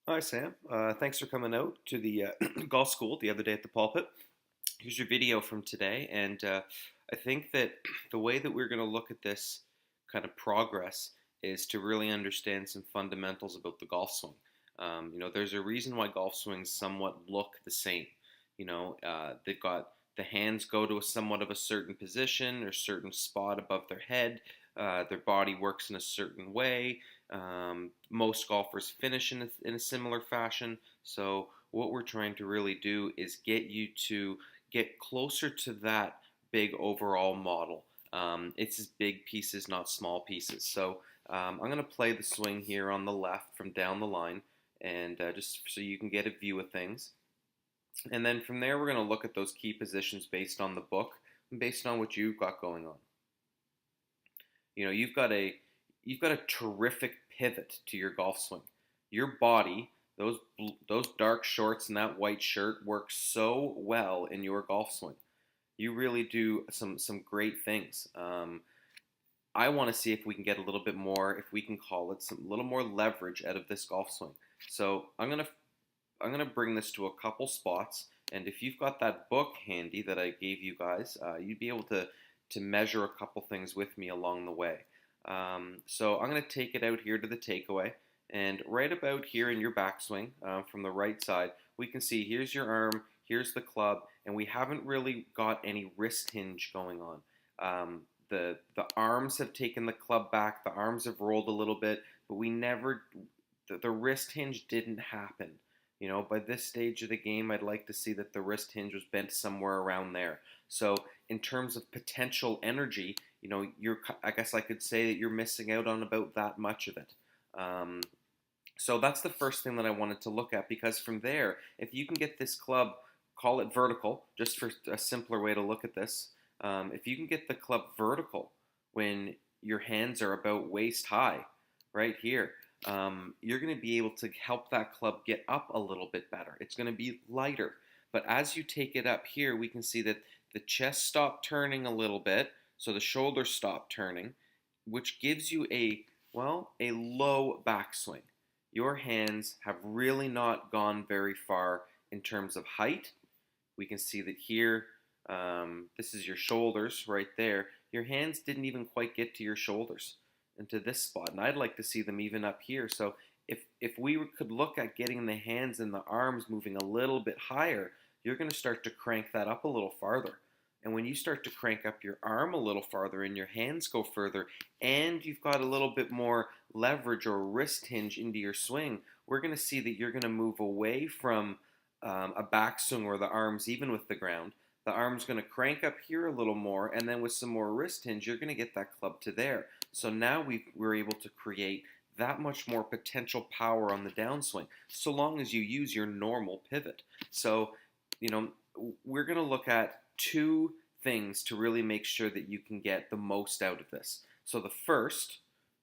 Hi, Sam. Thanks for coming out to the golf school the other day at the pulpit. Here's your video from today, and I think that the way that we're going to look at this kind of progress is to really understand some fundamentals about the golf swing. There's a reason why golf swings somewhat look the same. They've got the hands go to a somewhat of a certain position or certain spot above their head. Their body works in a certain way. Most golfers finish in a similar fashion. So what we're trying to really do is get you to get closer to that big overall model. It's big pieces, not small pieces. So I'm going to play the swing here on the left from down the line, and just so you can get a view of things. And then from there, we're going to look at those key positions based on the book and based on what you've got going on. You've got a terrific pivot to your golf swing. Your body, those dark shorts and that white shirt work so well in your golf swing. You really do some great things. I want to see if we can get a little bit more, if we can call it some little more leverage out of this golf swing. So I'm gonna bring this to a couple spots, and if you've got that book handy that I gave you guys, you'd be able to measure a couple things with me along the way. So I'm gonna take it out here to the takeaway, and right about here in your backswing, from the right side, we can see here's your arm, here's the club, and we haven't really got any wrist hinge going on. The arms have taken the club back, the arms have rolled a little bit, but the wrist hinge didn't happen. By this stage of the game, I'd like to see that the wrist hinge was bent somewhere around there. So, in terms of potential energy, I guess I could say that you're missing out on about that much of it. Um, so that's the first thing that I wanted to look at, because from there, if you can get this club, call it vertical, just for a simpler way to look at this, if you can get the club vertical when your hands are about waist high, right here, you're going to be able to help that club get up a little bit better. It's going to be lighter. But as you take it up here, we can see that the chest stopped turning a little bit, so the shoulders stopped turning, which gives you a low backswing. Your hands have really not gone very far in terms of height. We can see that here, this is your shoulders right there. Your hands didn't even quite get to your shoulders and to this spot, and I'd like to see them even up here. So if we could look at getting the hands and the arms moving a little bit higher, you're going to start to crank that up a little farther. And when you start to crank up your arm a little farther and your hands go further, and you've got a little bit more leverage or wrist hinge into your swing, we're going to see that you're going to move away from a backswing where the arm's even with the ground. The arm's going to crank up here a little more, and then with some more wrist hinge, you're going to get that club to there. So now we're able to create that much more potential power on the downswing, so long as you use your normal pivot. So, you know, we're going to look at two things to really make sure that you can get the most out of this. So the first,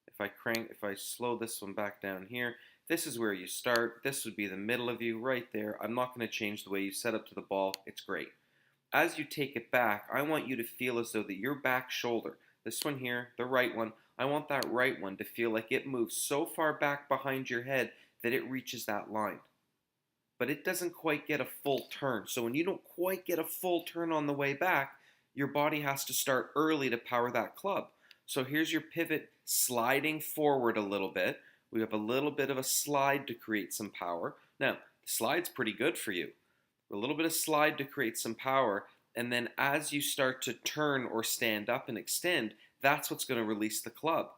if I slow this one back down here, this is where you start. This would be the middle of you right there. I'm not going to change the way you set up to the ball. It's great. As you take it back, I want you to feel as though that your back shoulder, this one here, the right one, I want that right one to feel like it moves so far back behind your head that it reaches that line. But it doesn't quite get a full turn. So when you don't quite get a full turn on the way back, your body has to start early to power that club. So here's your pivot sliding forward a little bit. We have a little bit of a slide to create some power. Now, the slide's pretty good for you. A little bit of slide to create some power, and then as you start to turn or stand up and extend, that's what's going to release the club.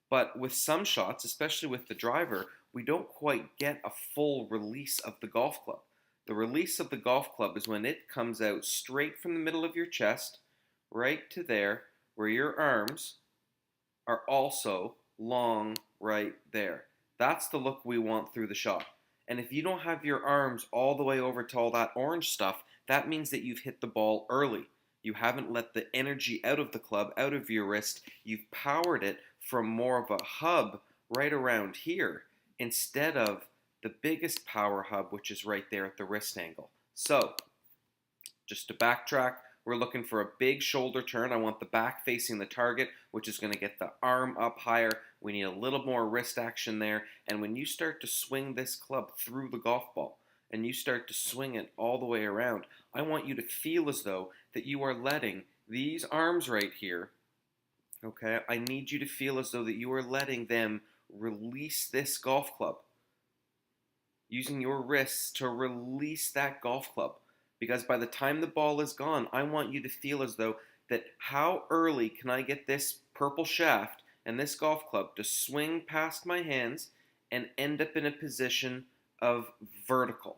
But with some shots, especially with the driver, we don't quite get a full release of the golf club. The release of the golf club is when it comes out straight from the middle of your chest, right to there, where your arms are also long right there. That's the look we want through the shot. And if you don't have your arms all the way over to all that orange stuff, that means that you've hit the ball early. You haven't let the energy out of the club, out of your wrist. You've powered it from more of a hub right around here instead of the biggest power hub, which is right there at the wrist angle. So, just to backtrack, We're looking for a big shoulder turn. I want the back facing the target, which is going to get the arm up higher. We need a little more wrist action there. And when you start to swing this club through the golf ball and you start to swing it all the way around, I want you to feel as though that you are letting these arms right here, okay, I need you to feel as though that you are letting them release this golf club, using your wrists to release that golf club. Because by the time the ball is gone, I want you to feel as though that how early can I get this purple shaft and this golf club to swing past my hands and end up in a position of vertical.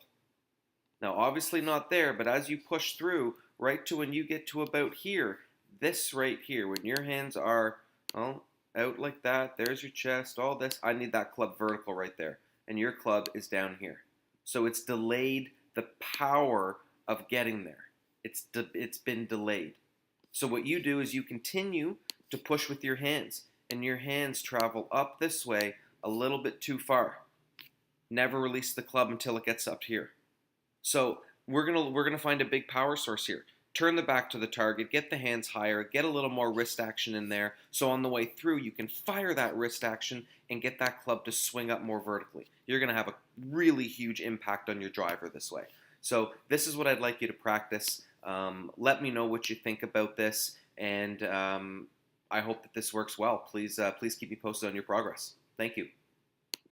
Now, obviously not there, but as you push through, right to when you get to about here, this right here, when your hands are out like that, there's your chest, all this, I need that club vertical right there. And your club is down here. So it's delayed the power of getting there. It's been delayed. So what you do is you continue to push with your hands, and your hands travel up this way a little bit too far. Never release the club until it gets up here. So we're gonna find a big power source here. Turn the back to the target, get the hands higher, get a little more wrist action in there, so on the way through you can fire that wrist action and get that club to swing up more vertically. You're going to have a really huge impact on your driver this way. So this is what I'd like you to practice. Let me know what you think about this, and I hope that this works well. Please keep me posted on your progress. Thank you.